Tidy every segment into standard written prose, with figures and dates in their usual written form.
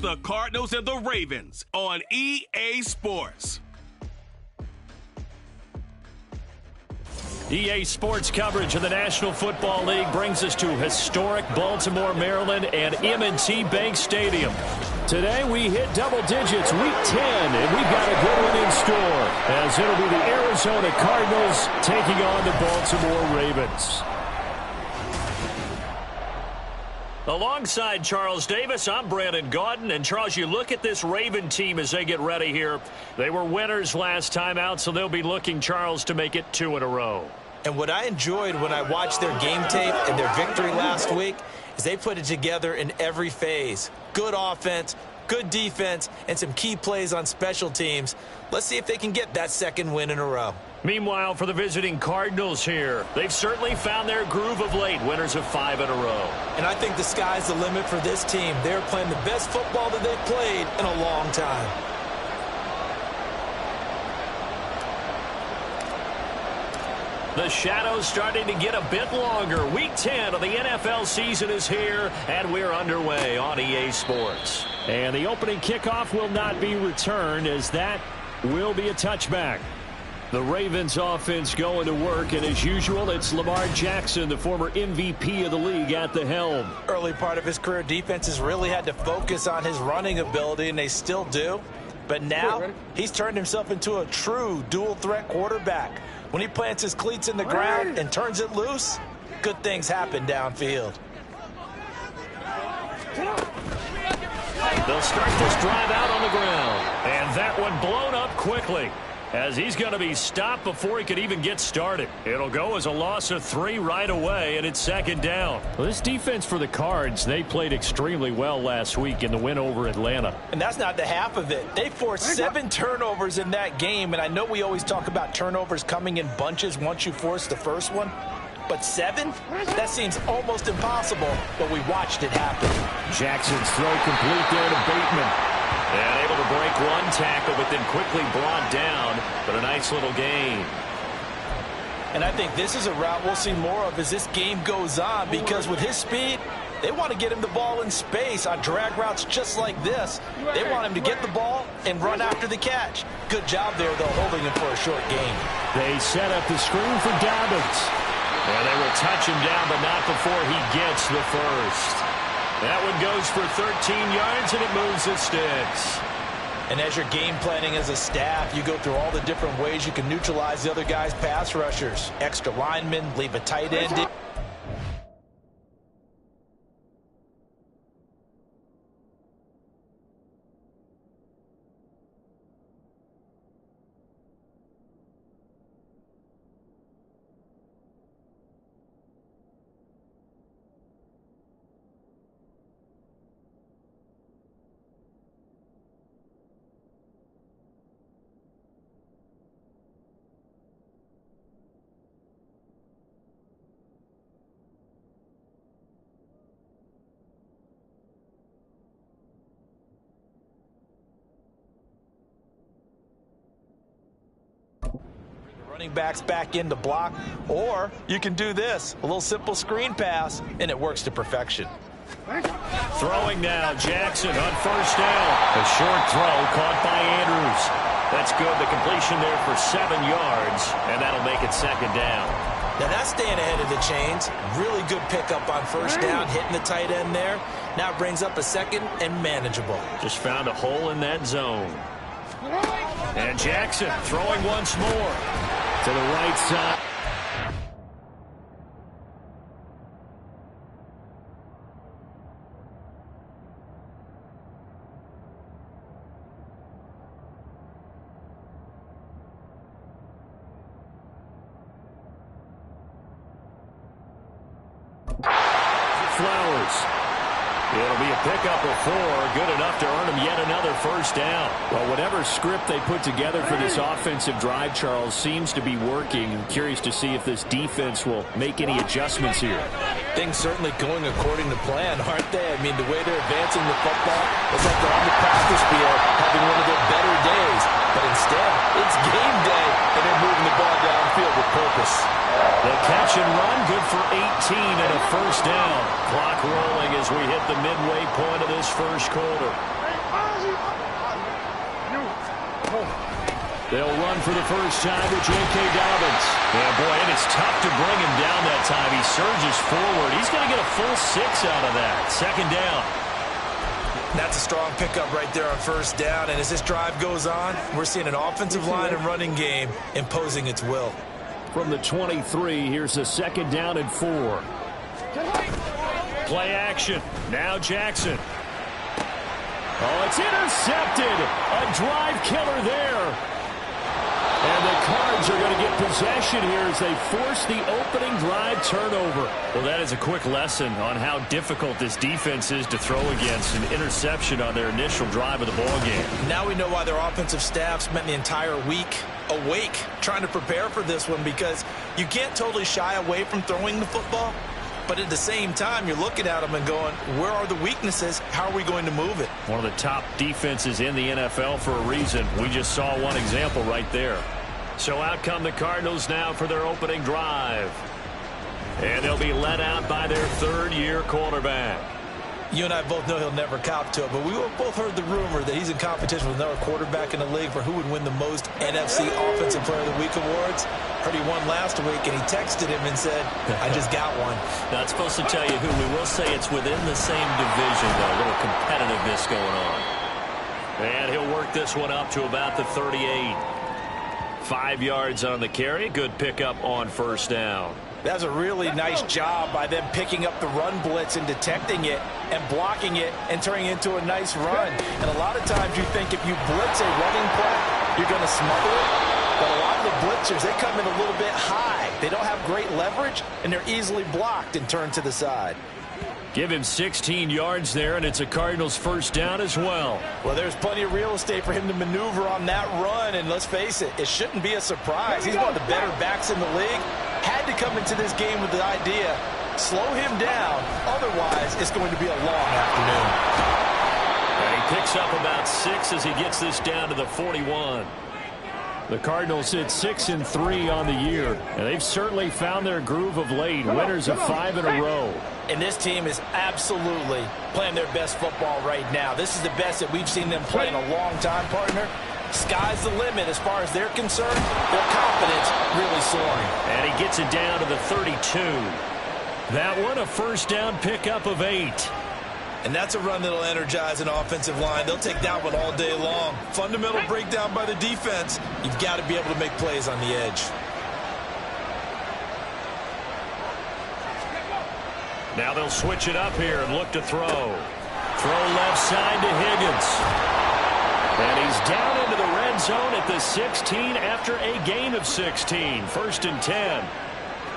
the Cardinals and the Ravens on EA Sports. EA Sports coverage of the National Football League brings us to historic Baltimore, Maryland, and M&T Bank Stadium. Today we hit double digits, Week 10, and we've got a good one in store, as it'll be the Arizona Cardinals taking on the Baltimore Ravens. Alongside Charles Davis, I'm Brandon Gaudin. And, Charles, you look at this Raven team as they get ready here. They were winners last time out, so they'll be looking, Charles, to make it 2 in a row. And what I enjoyed when I watched their game tape and their victory last week is they put it together in every phase. Good offense, good defense, and some key plays on special teams. Let's see if they can get that second win in a row. Meanwhile, for the visiting Cardinals here, they've certainly found their groove of late, winners of 5 in a row. And I think the sky's the limit for this team. They're playing the best football that they've played in a long time. The shadow's starting to get a bit longer. Week 10 of the NFL season is here, and we're underway on EA Sports. And the opening kickoff will not be returned, as that will be a touchback. The Ravens offense going to work, and as usual, it's Lamar Jackson, the former MVP of the league, at the helm. Early part of his career, defenses really had to focus on his running ability, and they still do. But now, he's turned himself into a true dual-threat quarterback. When he plants his cleats in the ground and turns it loose, good things happen downfield. They'll start this drive out on the ground, and that one blown up quickly, as he's going to be stopped before he could even get started. It'll go as a loss of 3 right away, and it's second down. Well, this defense for the Cards, they played extremely well last week in the win over Atlanta. And that's not the half of it. They forced 7 turnovers in that game, and I know we always talk about turnovers coming in bunches once you force the first one. But 7? That seems almost impossible, but we watched it happen. Jackson's throw complete there to Bateman. And able to break one tackle, but then quickly brought down. But a nice little gain. And I think this is a route we'll see more of as this game goes on, because with his speed, they want to get him the ball in space on drag routes just like this. They want him to get the ball and run after the catch. Good job there, though, holding him for a short gain. They set up the screen for Dobbins. And they will touch him down, but not before he gets the first. That one goes for 13 yards, and it moves the sticks. And as you're game planning as a staff, you go through all the different ways you can neutralize the other guy's pass rushers. Extra linemen, leave a tight end in. Running backs back in to block, or you can do this, a little simple screen pass, and it works to perfection. Throwing now, Jackson on first down. A short throw caught by Andrews. That's good. The completion there for 7 yards, and that'll make it second down. Now that's staying ahead of the chains. Really good pickup on first down, hitting the tight end there. Now it brings up a second and manageable. Just found a hole in that zone. And Jackson throwing once more to the right side. Flowers. It'll be a pickup of 4, good enough to earn them yet another first down. Well, whatever script they put together for this offensive drive, Charles, seems to be working. I'm curious to see if this defense will make any adjustments here. Things certainly going according to plan, aren't they? I mean, the way they're advancing the football, it's like they're on the practice field having one of their better days. But instead, it's game day, and they're moving the ball downfield with purpose. The catch and run, good for 18 and a first down. Clock rolling as we hit the midway point of this first quarter. They'll run for the first time with J.K. Dobbins. Yeah, boy, and it's tough to bring him down that time. He surges forward. He's going to get a full 6 out of that. Second down. That's a strong pickup right there on first down. And as this drive goes on, we're seeing an offensive line and running game imposing its will. From the 23, here's a second down and 4. Play action. Now Jackson. Oh, it's intercepted. A drive killer there. And the Cards are going to get possession here as they force the opening drive turnover. Well, that is a quick lesson on how difficult this defense is to throw against. An interception on their initial drive of the ballgame. Now we know why their offensive staff spent the entire week awake trying to prepare for this one, because you can't totally shy away from throwing the football. But at the same time, you're looking at them and going, where are the weaknesses? How are we going to move it? One of the top defenses in the NFL for a reason. We just saw one example right there. So out come the Cardinals now for their opening drive. And they'll be led out by their third-year quarterback. You and I both know he'll never cop to it, but we both heard the rumor that he's in competition with another quarterback in the league for who would win the most NFC Offensive Player of the Week awards. Heard he won last week, and he texted him and said, I just got one. Not supposed to tell you who. We will say it's within the same division, though. A little competitiveness going on. And he'll work this one up to about the 38. 5 yards on the carry. Good pickup on first down. That's a really nice job by them picking up the run blitz and detecting it and blocking it and turning it into a nice run. And a lot of times you think if you blitz a running play, you're going to smother it. But a lot of the blitzers, they come in a little bit high. They don't have great leverage, and they're easily blocked and turned to the side. Give him 16 yards there, and it's a Cardinals first down as well. Well, there's plenty of real estate for him to maneuver on that run, and let's face it, it shouldn't be a surprise. He's one of the better backs in the league. Had to come into this game with the idea, slow him down, otherwise it's going to be a long afternoon. And he picks up about 6 as he gets this down to the 41. The Cardinals sit 6-3 on the year, and they've certainly found their groove of late. Winners of 5 in a row. And this team is absolutely playing their best football right now. This is the best that we've seen them play in a long time, partner. Sky's the limit as far as they're concerned. Their confidence really soaring. And he gets it down to the 32. That one a first down pickup of 8. And that's a run that'll energize an offensive line. They'll take that one all day long. Fundamental breakdown by the defense. You've got to be able to make plays on the edge. Now they'll switch it up here and look to throw. Throw left side to Higgins. And he's down into the red zone at the 16 after a gain of 16. First and 10.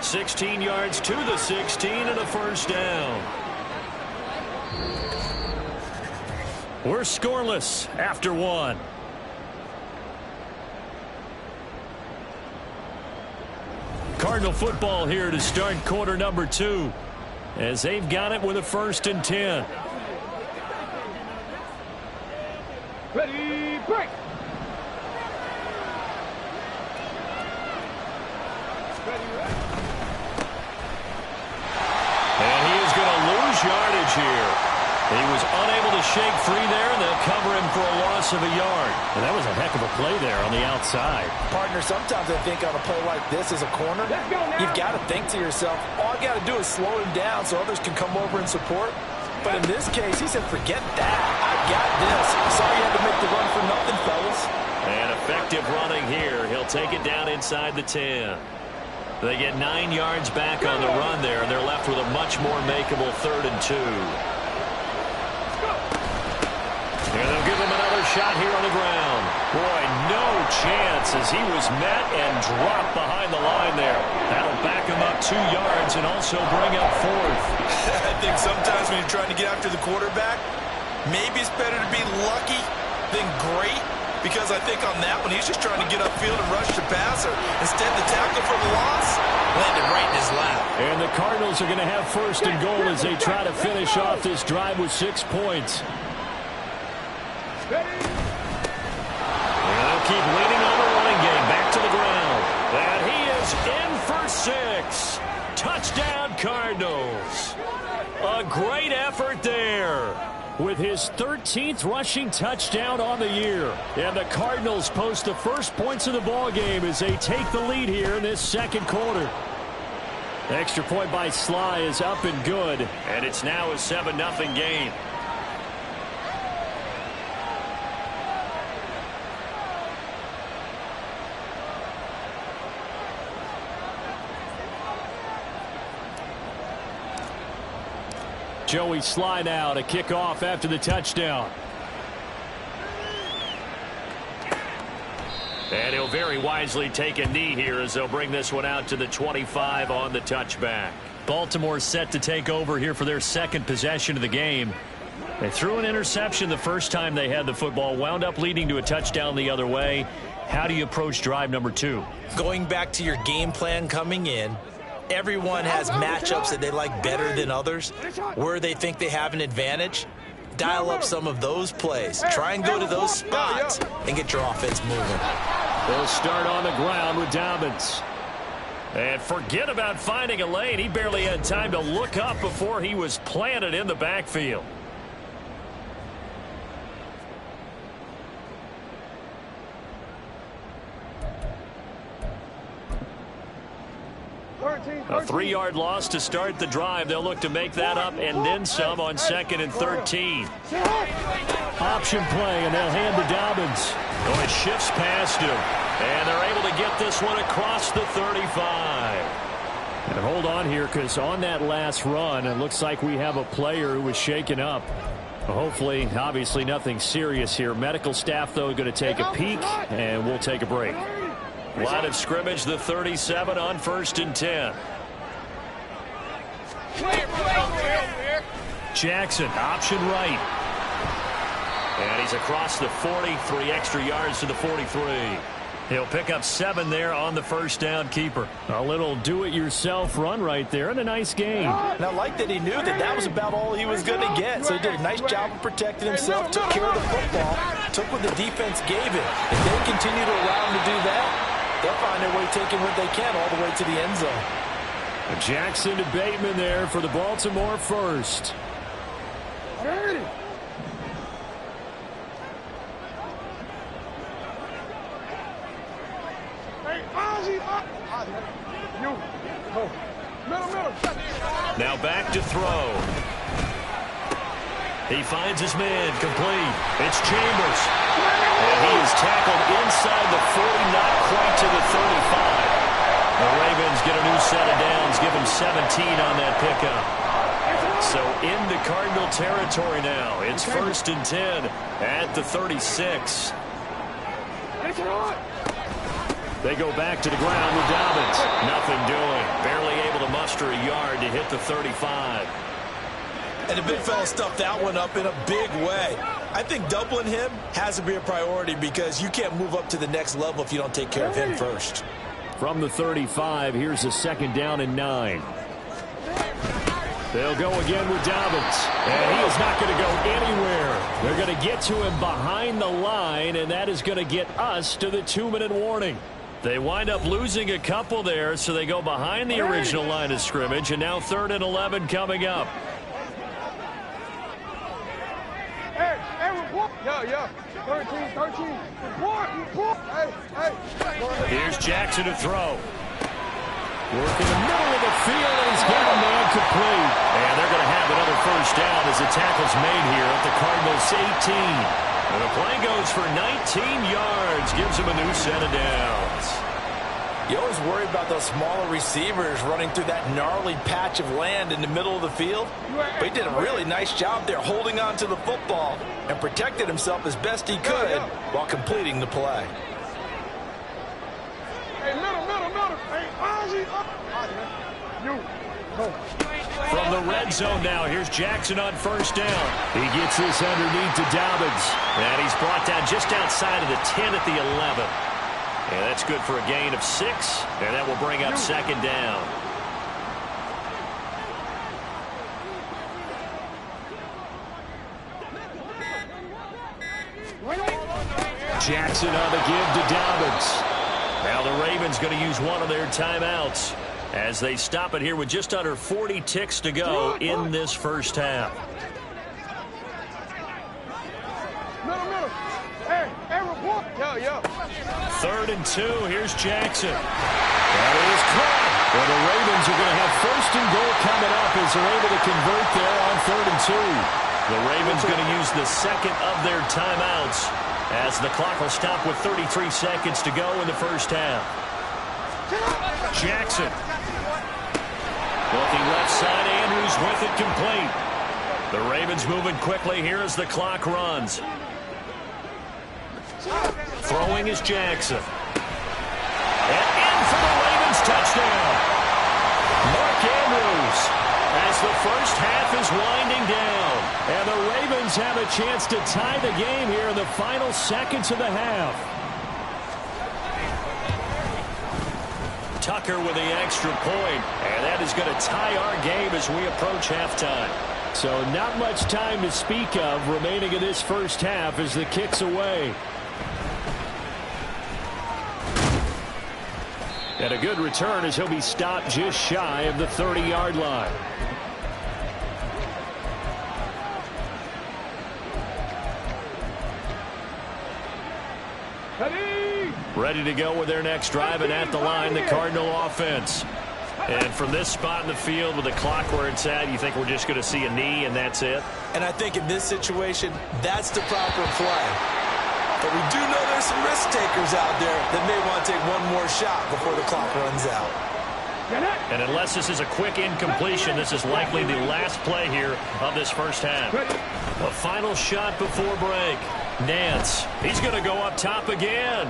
16 yards to the 16 and a first down. We're scoreless after 1. Cardinal football here to start quarter number 2. As they've got it with a first and 10. Ready, break. And he is going to lose yardage here. He was unable to shake free there, and they'll cover him for a loss of a yard. And that was a heck of a play there on the outside. Partner, sometimes I think on a play like this as a corner, you've got to think to yourself, all I got to do is slow him down so others can come over and support. But in this case, he said, forget that. I got this. Sorry you had to make the run for nothing, fellas. And effective running here. He'll take it down inside the 10. They get 9 yards back on the run there, and they're left with a much more makeable 3rd and 2. And they'll give him another shot here on the ground. Boy, no chance as he was met and dropped behind the line there. That'll back him up 2 yards and also bring up 4th. I think sometimes when you're trying to get after the quarterback, maybe it's better to be lucky than great. Because I think on that one, he's just trying to get upfield and rush the passer. Instead, the tackle for the loss landed right in his lap. And the Cardinals are going to have first and goal as they try to finish off this drive with 6 points. And they'll keep leaning on the running game. Back to the ground. And he is in for 6. Touchdown, Cardinals. A great effort there. with his 13th rushing touchdown on the year. And the Cardinals post the first points of the ball game as they take the lead here in this second quarter. The extra point by Sly is up and good, and it's now a 7-0 game. Joey Sly now to kick off after the touchdown. And he'll very wisely take a knee here as they'll bring this one out to the 25 on the touchback. Baltimore set to take over here for their second possession of the game. They threw an interception the first time they had the football, wound up leading to a touchdown the other way. How do you approach drive number 2? Going back to your game plan coming in, everyone has matchups that they like better than others, where they think they have an advantage. Dial up some of those plays. Try and go to those spots and get your offense moving. They'll start on the ground with Dobbins. And forget about finding a lane. He barely had time to look up before he was planted in the backfield. A 3-yard loss to start the drive. They'll look to make that up and then some on 2nd and 13. Option play, and they'll hand to Dobbins. Oh, it shifts past him. And they're able to get this one across the 35. And hold on here, because on that last run, it looks like we have a player who was shaken up. Hopefully, obviously nothing serious here. Medical staff, though, going to take a peek, and we'll take a break. Line of scrimmage, the 37 on 1st and 10. Jackson, option right. And he's across the 40, 3 extra yards to the 43. He'll pick up 7 there on the first down keeper. A little do-it-yourself run right there, and a nice game. And I like that he knew that that was about all he was going to get. So he did a nice job of protecting himself, took care of the football, took what the defense gave him. If they continue to allow him to do that, they'll find their way taking what they can all the way to the end zone. Jackson to Bateman there for the Baltimore first. Now back to throw. He finds his man, complete. It's Chambers. And he is tackled inside the 40, not quite to the 35. The Ravens get a new set of downs, give him 17 on that pickup. So into Cardinal territory now. It's 1st and 10 at the 36. They go back to the ground with Dobbins. Nothing doing. Barely able to muster a yard to hit the 35. And the big fella stuffed that one up in a big way. I think doubling him has to be a priority because you can't move up to the next level if you don't take care of him first. From the 35, here's a 2nd down and 9. They'll go again with Dobbins. And he is not going to go anywhere. They're going to get to him behind the line, and that is going to get us to the 2-minute warning. They wind up losing a couple there, so they go behind the original line of scrimmage, and now 3rd and 11 coming up. Yeah. 13. Report. Here's Jackson to throw. Work in the middle of the field, and he's got a man complete. And they're going to have another first down as the tackle's made here at the Cardinals 18. And the play goes for 19 yards, gives him a new set of downs. You always worry about those smaller receivers running through that gnarly patch of land in the middle of the field. But he did a really nice job there holding on to the football and protected himself as best he could while completing the play. Hey, middle. Hey, Ozzy, up. From the red zone now, here's Jackson on first down. He gets this underneath to Dobbins. And he's brought down just outside of the 10 at the 11. And that's good for a gain of 6. And that will bring up 2nd down. Jackson on the give to Dobbins. Now the Ravens going to use one of their timeouts as they stop it here with just under 40 ticks to go in this first half. Hey, report. Yo. 3rd and 2. Here's Jackson. That is caught. Well, the Ravens are going to have 1st and goal coming up as they're able to convert there on 3rd and 2. The Ravens going to use the second of their timeouts as the clock will stop with 33 seconds to go in the first half. Jackson. Looking left side, Andrews with it complete. The Ravens moving quickly here as the clock runs. Throwing is Jackson. And in for the Ravens touchdown. Mark Andrews as the first half is winding down. And the Ravens have a chance to tie the game here in the final seconds of the half. Tucker with the extra point, and that is going to tie our game as we approach halftime. So not much time to speak of remaining in this first half as the kick's away. And a good return as he'll be stopped just shy of the 30-yard line. Ready to go with their next drive, and at the line, the Cardinal offense. And from this spot in the field with the clock where it's at, you think we're just going to see a knee and that's it? And I think in this situation, that's the proper play. But we do know there's some risk takers out there that may want to take one more shot before the clock runs out. And unless this is a quick incompletion, this is likely the last play here of this first half. A final shot before break. Nance, he's going to go up top again.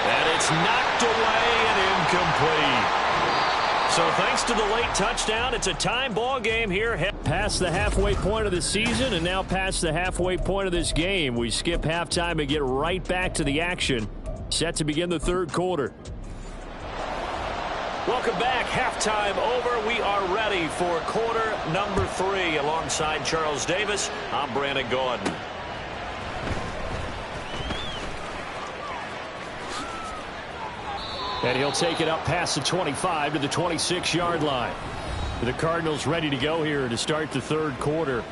And it's knocked away and incomplete. So thanks to the late touchdown, it's a time ball game here. Past the halfway point of the season and now past the halfway point of this game. We skip halftime and get right back to the action. Set to begin the third quarter. Welcome back. Halftime over. We are ready for quarter number 3. Alongside Charles Davis, I'm Brandon Gordon. And he'll take it up past the 25 to the 26-yard line. The Cardinals ready to go here to start the third quarter.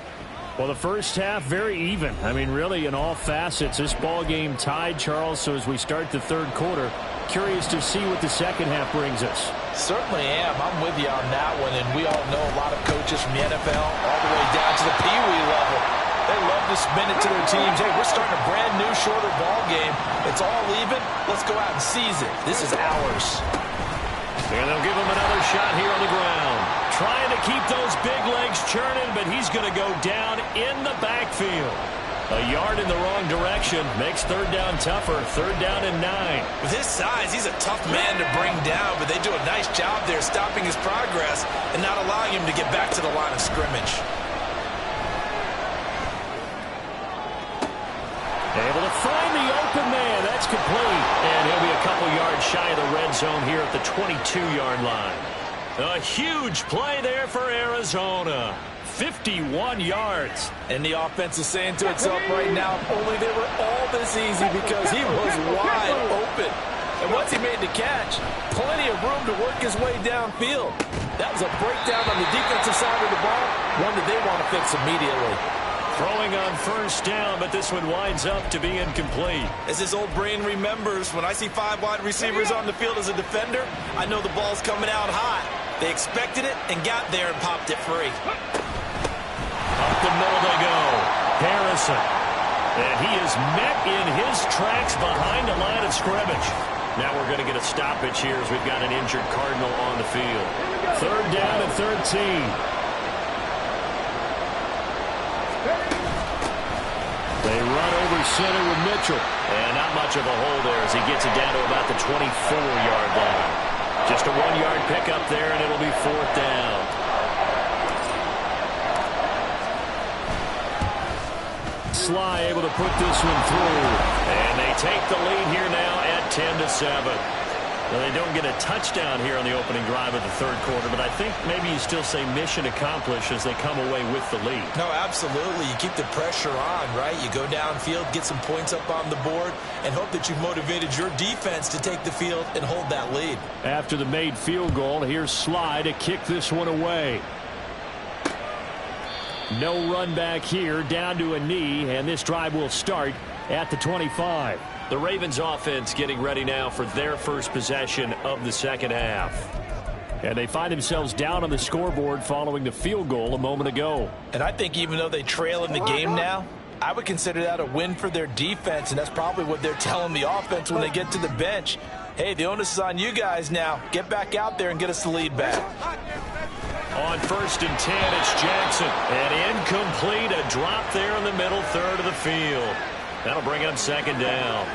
Well, the first half, very even. I mean, really, in all facets, this ball game tied, Charles. So as we start the third quarter, curious to see what the second half brings us. Certainly am. I'm with you on that one. And we all know a lot of coaches from the NFL all the way down to the Pee Wee level. They love to spin it to their teams. Hey, we're starting a brand new, shorter ball game. It's all even. Let's go out and seize it. This is ours. And they'll give him another shot here on the ground. Trying to keep those big legs churning, but he's going to go down in the backfield. A yard in the wrong direction makes third down tougher. Third down and 9. With his size, he's a tough man to bring down, but they do a nice job there stopping his progress and not allowing him to get back to the line of scrimmage. Able to find the open man. That's complete. And he'll be a couple yards shy of the red zone here at the 22-yard line. A huge play there for Arizona. 51 yards. And the offense is saying to itself right now, only they were all this easy because he was wide open. And once he made the catch, plenty of room to work his way downfield. That was a breakdown on the defensive side of the ball, one that they want to fix immediately. Throwing on first down, but this one winds up to be incomplete. As his old brain remembers, when I see 5 wide receivers on the field as a defender, I know the ball's coming out hot. They expected it and got there and popped it free. Up the middle they go. Harrison. And he is met in his tracks behind the line of scrimmage. Now we're going to get a stoppage here as we've got an injured Cardinal on the field. Third down and 13. They run over center with Mitchell. And not much of a hole there as he gets it down to about the 24-yard line. Just a 1-yard pickup there, and it'll be fourth down. Sly able to put this one through. And they take the lead here now at 10-7. Now, they don't get a touchdown here on the opening drive of the third quarter, but I think maybe you still say mission accomplished as they come away with the lead. No, absolutely. You keep the pressure on, right? You go downfield, get some points up on the board, and hope that you've motivated your defense to take the field and hold that lead. After the made field goal, here's Sly to kick this one away. No run back here, down to a knee, and this drive will start at the 25. The Ravens offense getting ready now for their first possession of the second half. And they find themselves down on the scoreboard following the field goal a moment ago. And I think even though they trail in the game now, I would consider that a win for their defense, and that's probably what they're telling the offense when they get to the bench. Hey, the onus is on you guys now. Get back out there and get us the lead back. On 1st and 10, it's Jackson. And incomplete, a drop there in the middle third of the field. That'll bring up second down.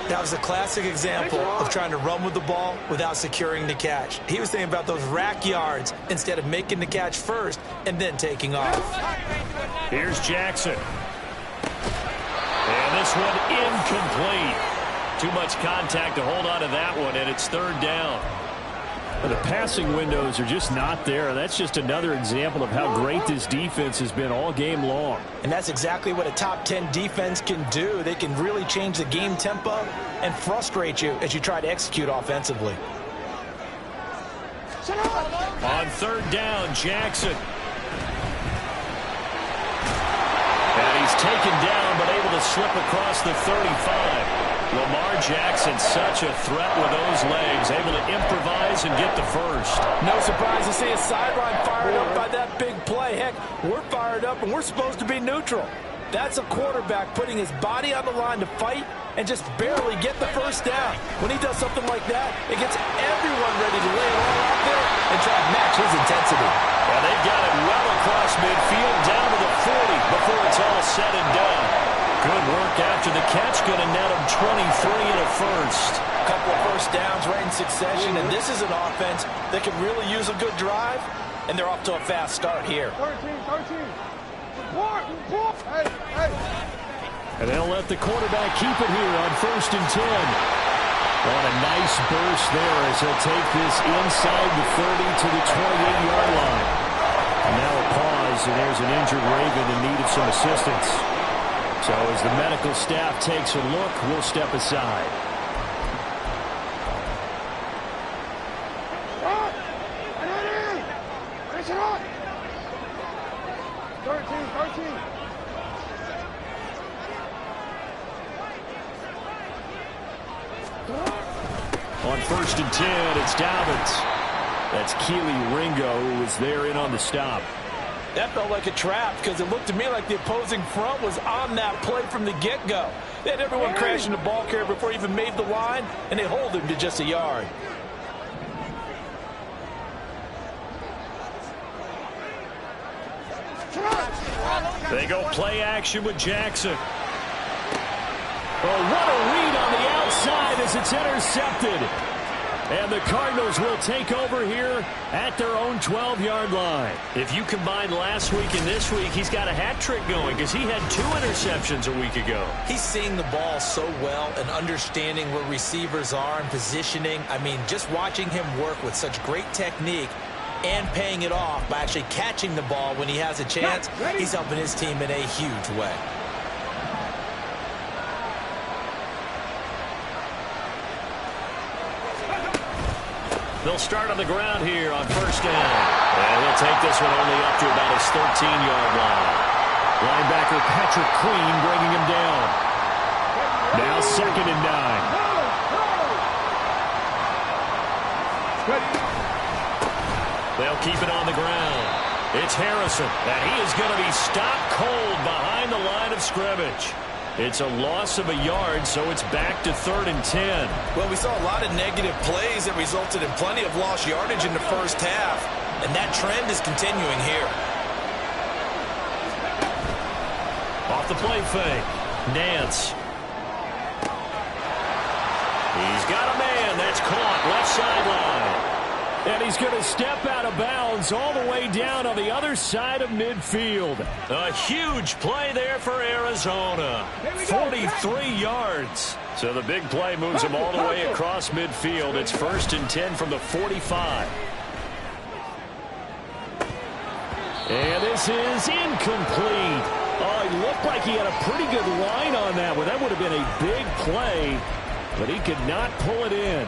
That was a classic example of trying to run with the ball without securing the catch. He was thinking about those rack yards instead of making the catch first and then taking off. Here's Jackson. And this one incomplete. Too much contact to hold on to that one, and it's third down. The passing windows are just not there. That's just another example of how great this defense has been all game long. And that's exactly what a top 10 defense can do. They can really change the game tempo and frustrate you as you try to execute offensively. On third down, Jackson. And he's taken down but able to slip across the 35. Lamar Jackson, such a threat with those legs, able to improvise and get the first. No surprise to see a sideline fired up by that big play. Heck, we're fired up and we're supposed to be neutral. That's a quarterback putting his body on the line to fight and just barely get the first down. When he does something like that, it gets everyone ready to lay it all out there and try to match his intensity. Well, they've got it well across midfield, down to the 40 before it's all said and done. Good work after the catch, going to net him 23 and a first. A couple of first downs right in succession, and this is an offense that can really use a good drive, and they're off to a fast start here. 13. Hey. And they'll let the quarterback keep it here on 1st and 10. On a nice burst there as he'll take this inside the 30 to the 28-yard line. And now a pause, and there's an injured Raven in need of some assistance. So as the medical staff takes a look, we'll step aside. On 1st and 10, it's Dobbins. That's Keely Ringo who was there in on the stop. That felt like a trap because it looked to me like the opposing front was on that play from the get-go. They had everyone crashing the ball carrier before he even made the line, and they hold him to just a yard. They go play action with Jackson. Oh, what a read on the outside as it's intercepted. And the Cardinals will take over here at their own 12-yard line. If you combine last week and this week, he's got a hat trick going because he had 2 interceptions a week ago. He's seeing the ball so well and understanding where receivers are and positioning. I mean, just watching him work with such great technique and paying it off by actually catching the ball when he has a chance, he's helping his team in a huge way. They'll start on the ground here on 1st down. And he'll take this one only up to about his 13-yard line. Linebacker Patrick Queen bringing him down. Now 2nd and 9. They'll keep it on the ground. It's Harrison, and he is going to be stopped cold behind the line of scrimmage. It's a loss of a yard, so it's back to 3rd and 10. Well, we saw a lot of negative plays that resulted in plenty of lost yardage in the first half, and that trend is continuing here. Off the play fake, Nance. He's got a man. That's caught left sideline. And he's going to step out of bounds all the way down on the other side of midfield. A huge play there for Arizona. 43 yards. So the big play moves him all the way across midfield. It's 1st and 10 from the 45. And this is incomplete. Oh, he looked like he had a pretty good line on that one. That would have been a big play, but he could not pull it in.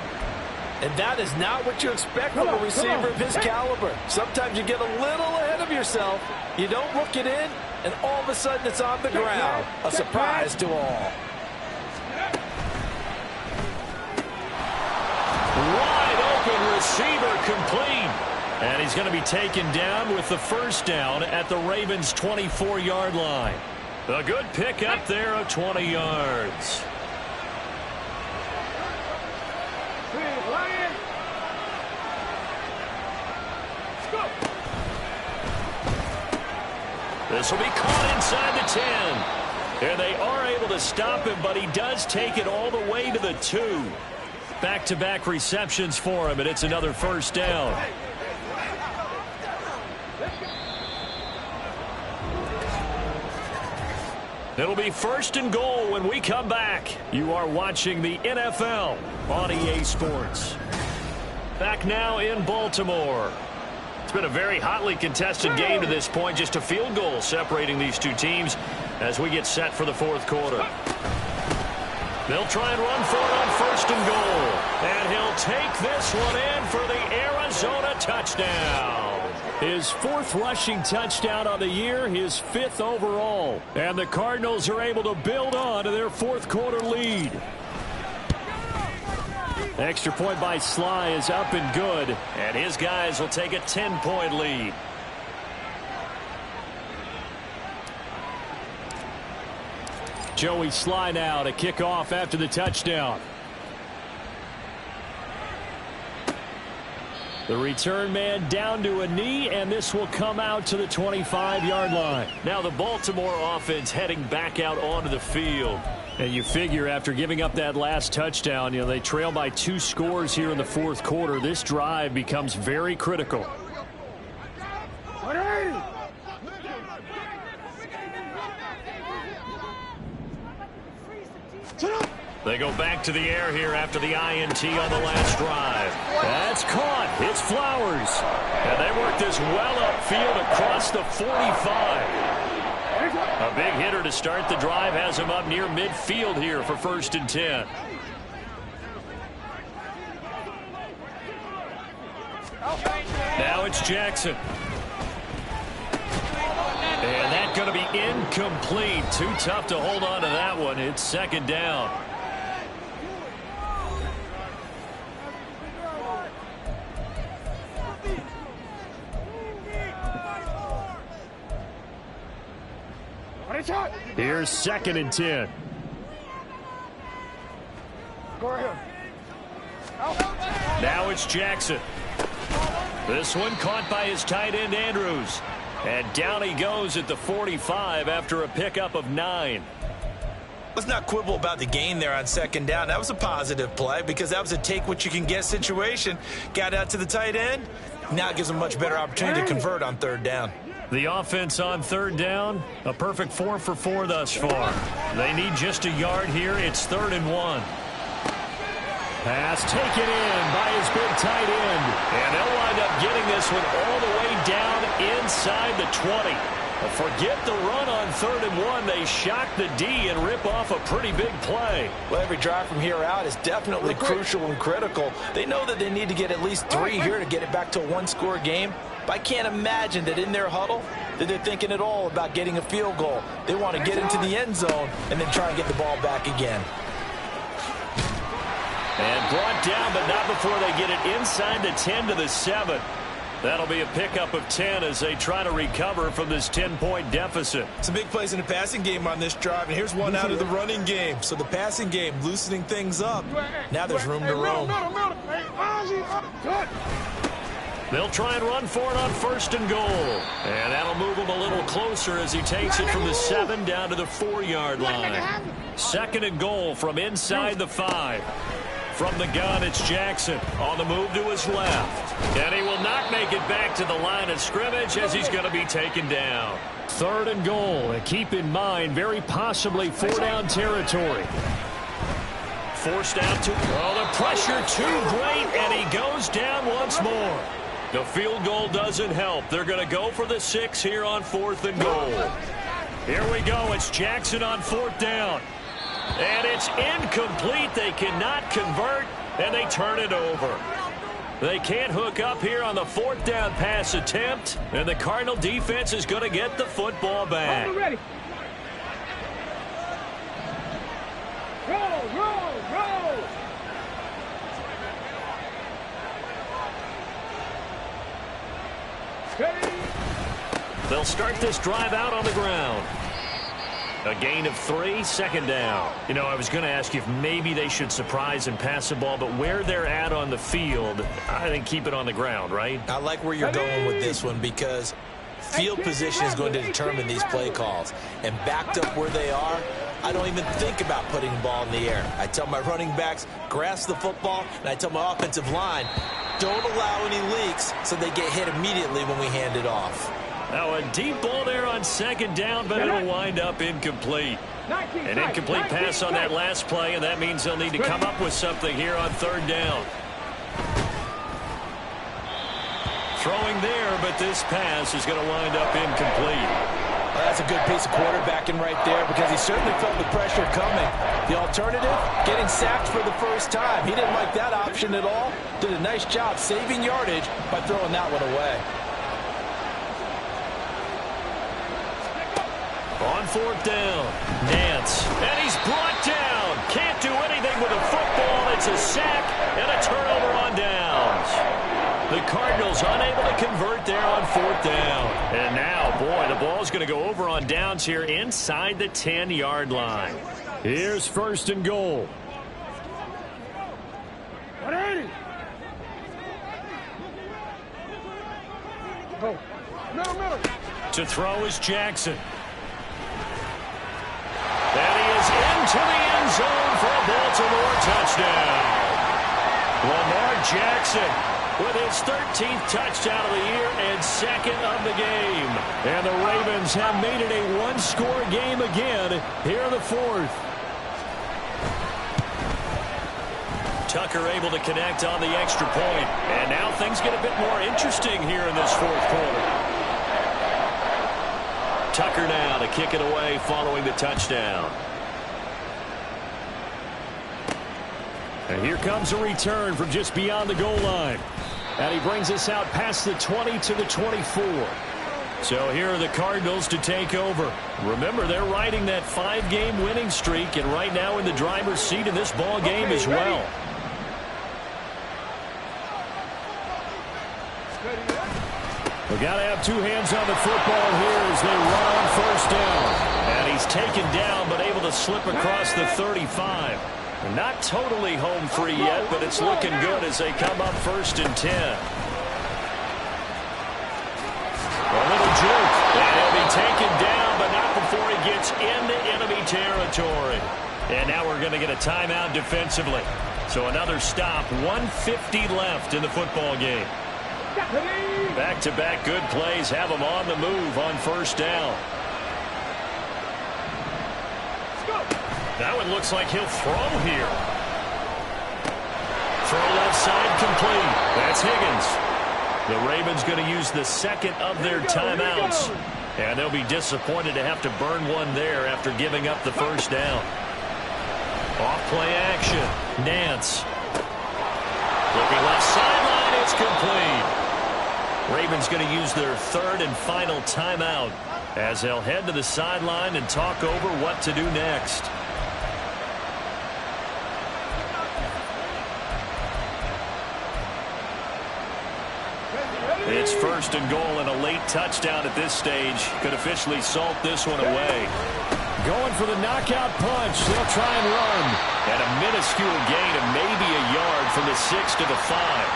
And that is not what you expect from a receiver of his caliber. Sometimes you get a little ahead of yourself. You don't look it in, and all of a sudden it's on the ground. A surprise to all. Wide open receiver complete. And he's going to be taken down with the first down at the Ravens' 24-yard line. A good pick up there of 20 yards. This will be caught inside the 10. And they are able to stop him, but he does take it all the way to the 2. Back-to-back receptions for him, and it's another first down. It'll be first and goal when we come back. You are watching the NFL on EA Sports. Back now in Baltimore. It's been a very hotly contested game to this point. Just a field goal separating these two teams as we get set for the fourth quarter. They'll try and run for it on first and goal. And he'll take this one in for the Arizona touchdown. His 4th rushing touchdown on the year, his 5th overall. And the Cardinals are able to build on to their fourth quarter lead. Extra point by Sly is up and good. And his guys will take a 10-point lead. Joey Sly now to kick off after the touchdown. The return man down to a knee, and this will come out to the 25-yard line. Now the Baltimore offense heading back out onto the field. And you figure after giving up that last touchdown, they trail by 2 scores here in the fourth quarter. This drive becomes very critical. They go back to the air here after the INT on the last drive. That's caught. It's Flowers. And they work this well upfield across the 45. A big hitter to start the drive has him up near midfield here for first and 10. Now it's Jackson. And that's going to be incomplete. Too tough to hold on to that one. It's second down. Here's second and 10. Now it's Jackson. This one caught by his tight end Andrews. And down he goes at the 45 after a pickup of 9. Let's not quibble about the gain there on second down. That was a positive play because that was a take-what-you-can-get situation. Got out to the tight end. Now it gives them a much better opportunity to convert on third down. The offense on third down, a perfect 4 for 4 thus far. They need just a yard here. It's 3rd and 1. Pass taken in by his big tight end. And they'll wind up getting this one all the way down inside the 20. But forget the run on 3rd and 1. They shock the D and rip off a pretty big play. Well, every drive from here out is definitely crucial and critical. They know that they need to get at least 3 here to get it back to a 1-score game. But I can't imagine that in their huddle that they're thinking at all about getting a field goal. They want to get into the end zone and then try and get the ball back again. And brought down, but not before they get it inside the 10 to the 7. That'll be a pickup of 10 as they try to recover from this 10-point deficit. Some big plays in the passing game on this drive, and here's one out of the running game. So the passing game loosening things up. Now there's room to roam. They'll try and run for it on first and goal. And that'll move him a little closer as he takes it from the 7 down to the 4-yard line. Second and goal from inside the 5. From the gun, it's Jackson on the move to his left. And he will not make it back to the line of scrimmage as he's going to be taken down. 3rd and goal. And keep in mind, very possibly 4-down territory. Forced out to, the pressure too great, and he goes down once more. The field goal doesn't help. They're going to go for the 6 here on 4th and goal. Here we go. It's Jackson on 4th down. And it's incomplete. They cannot convert, and they turn it over. They can't hook up here on the 4th down pass attempt, and the Cardinal defense is going to get the football back. Ready. Roll, roll, roll. Steady. They'll start this drive out on the ground. A gain of 3, 2nd down. You know, I was going to ask you if maybe they should surprise and pass the ball, but where they're at on the field, I think keep it on the ground, right? I like where you're going with this one because field position is going to determine these play calls. And backed up where they are, I don't even think about putting the ball in the air. I tell my running backs, grasp the football, and I tell my offensive line, don't allow any leaks so they get hit immediately when we hand it off. Now a deep ball there on 2nd down, but it'll wind up incomplete. An incomplete pass on that last play, and that means they'll need to come up with something here on 3rd down. Throwing there, but this pass is going to wind up incomplete. Well, that's a good piece of quarterbacking right there because he certainly felt the pressure coming. The alternative, getting sacked for the first time. He didn't like that option at all. Did a nice job saving yardage by throwing that one away. On 4th down, Nance, and he's brought down. Can't do anything with a football. It's a sack and a turnover on downs. The Cardinals unable to convert there on 4th down. And now, boy, the ball's going to go over on downs here inside the 10-yard line. Here's 1st and goal. 180. Go. Middle. To throw is Jackson. And he is into the end zone for a Baltimore touchdown. Lamar Jackson with his 13th touchdown of the year and 2nd of the game. And the Ravens have made it a one-score game again here in the 4th. Tucker able to connect on the extra point. And now things get a bit more interesting here in this 4th quarter. Tucker now to kick it away following the touchdown. And here comes a return from just beyond the goal line. And he brings us out past the 20 to the 24. So here are the Cardinals to take over. Remember, they're riding that 5-game winning streak, and right now in the driver's seat in this ball game as well. We got to have 2 hands on the football here as they run on 1st down. And he's taken down but able to slip across the 35. Not totally home free yet, but it's looking good as they come up 1st and 10. A little juke. And he'll be taken down, but not before he gets into enemy territory. And now we're going to get a timeout defensively. So another stop, 1:50 left in the football game. Back-to-back good plays have them on the move on 1st down. That one looks like he'll throw here. Throw left side complete. That's Higgins. The Ravens going to use the 2nd of their timeouts. And they'll be disappointed to have to burn one there after giving up the 1st down. Off play action. Nance. Looking left sideline. It's complete. Ravens going to use their 3rd and final timeout as they'll head to the sideline and talk over what to do next. It's 1st and goal, and a late touchdown at this stage could officially salt this one away. Going for the knockout punch. They'll try and run. And a minuscule gain of maybe a yard from the 6 to the 5.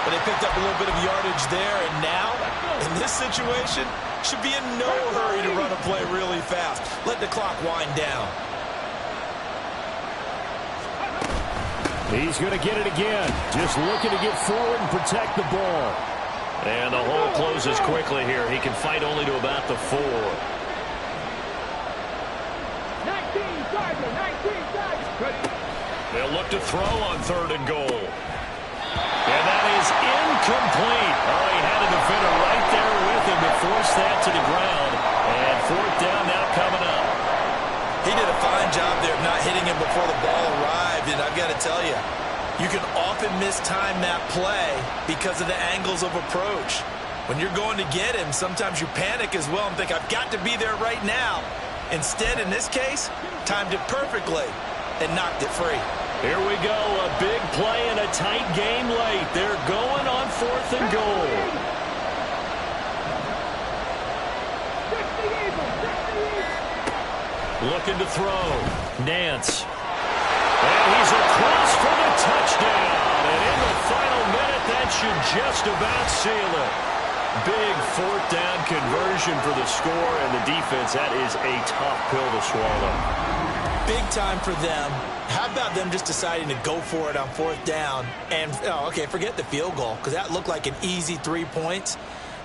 But they picked up a little bit of yardage there, and now, in this situation, should be in no hurry to run a play really fast. Let the clock wind down. He's going to get it again. Just looking to get forward and protect the ball. And the hole closes quickly here. He can fight only to about the 4. 19 target. They'll look to throw on 3rd and goal. And that is incomplete. Oh, he had a defender right there with him to force that to the ground. And 4th down now coming up. He did a fine job there of not hitting him before the ball arrived. And I've got to tell you, You can often mistime that play because of the angles of approach. When you're going to get him, sometimes you panic as well and think, I've got to be there right now. Instead, in this case, timed it perfectly and knocked it free. Here we go, a big play and a tight game late. They're going on 4th and goal. Looking to throw. Nance. And he's across for the touchdown. And in the final minute, that should just about seal it. Big 4th down conversion for the score, and the defense, that is a tough pill to swallow. Big time for them. How about them just deciding to go for it on 4th down? And, okay, forget the field goal, because that looked like an easy 3 points.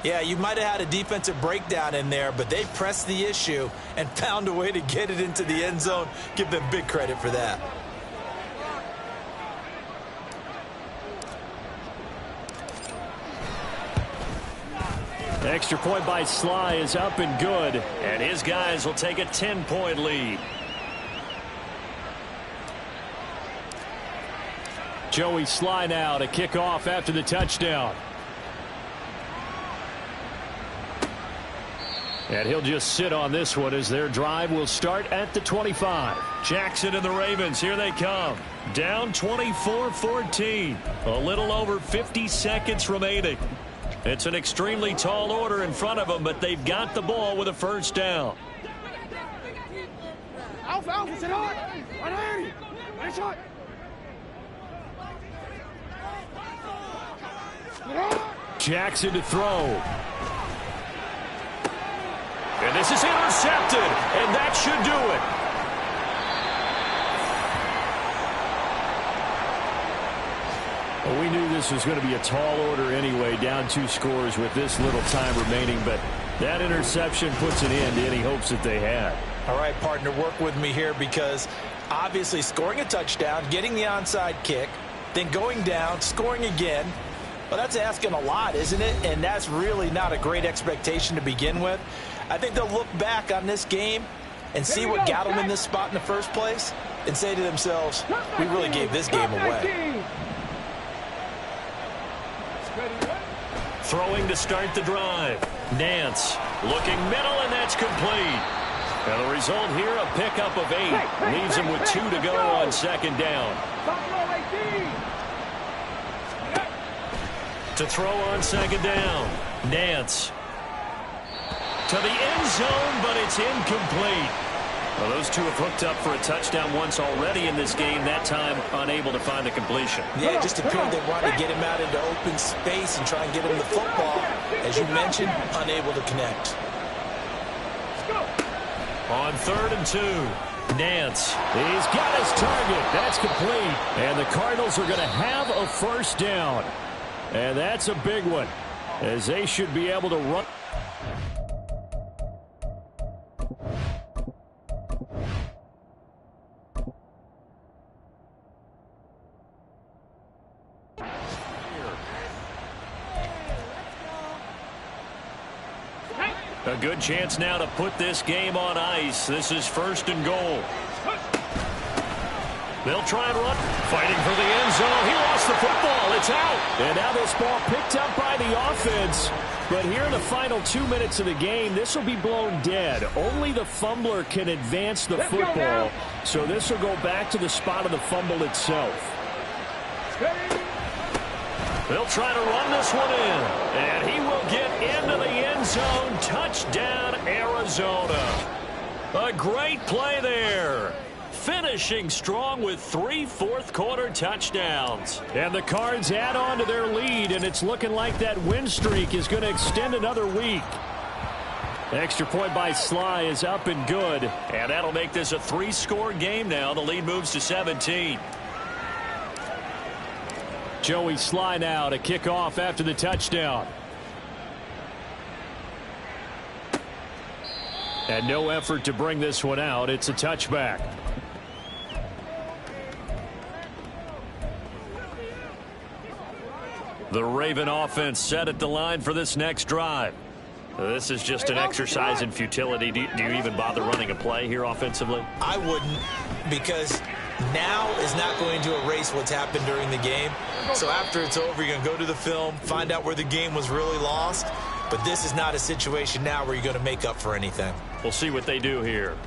Yeah, you might have had a defensive breakdown in there, but they pressed the issue and found a way to get it into the end zone. Give them big credit for that. Extra point by Sly is up and good, and his guys will take a 10-point lead. Joey Sly now to kick off after the touchdown. And he'll just sit on this one as their drive will start at the 25. Jackson and the Ravens, here they come. Down 24-14. A little over 50 seconds remaining. It's an extremely tall order in front of them, but they've got the ball with a 1st down. Alpha, sit hard. 180. Nice shot. Jackson to throw. And this is intercepted, and that should do it. Well, we knew this was going to be a tall order anyway, down 2 scores with this little time remaining, but that interception puts an end to any hopes that they had. All right, partner, work with me here, because obviously scoring a touchdown, getting the onside kick, then going down, scoring again, well, that's asking a lot, isn't it? And that's really not a great expectation to begin with. I think they'll look back on this game and see what got them in this spot in the first place and say to themselves, we really gave this game away. Throwing to start the drive. Nance looking middle, and that's complete. And the result here, a pickup of 8. Leaves him with 2 to go on 2nd down. To throw on 2nd down. Nance. To the end zone, but it's incomplete. Well, those two have hooked up for a touchdown once already in this game, that time unable to find the completion. Yeah, it just appeared they wanted to get him out into open space and try and get him the football. As you mentioned, unable to connect. On 3rd and 2, Nance. He's got his target. That's complete. And the Cardinals are going to have a 1st down. And that's a big one, as they should be able to run. A good chance now to put this game on ice. This is 1st and goal. They'll try and run. Fighting for the end zone. He lost the football. It's out. And now this ball picked up by the offense. But here in the final 2 minutes of the game, this will be blown dead. Only the fumbler can advance the football. So this will go back to the spot of the fumble itself. They'll try to run this one in. And he will get into the end zone. Touchdown, Arizona. A great play there. Finishing strong with 3 fourth-quarter touchdowns. And the Cards add on to their lead, and it's looking like that win streak is going to extend another week. Extra point by Sly is up and good. And that'll make this a 3-score game now. The lead moves to 17. Joey Sly now to kick off after the touchdown. And no effort to bring this one out. It's a touchback. The Raven offense set at the line for this next drive. This is just an exercise in futility. Do you even bother running a play here offensively? I wouldn't, because now is not going to erase what's happened during the game. So after it's over, you're going to go to the film, find out where the game was really lost. But this is not a situation now where you're going to make up for anything. We'll see what they do here.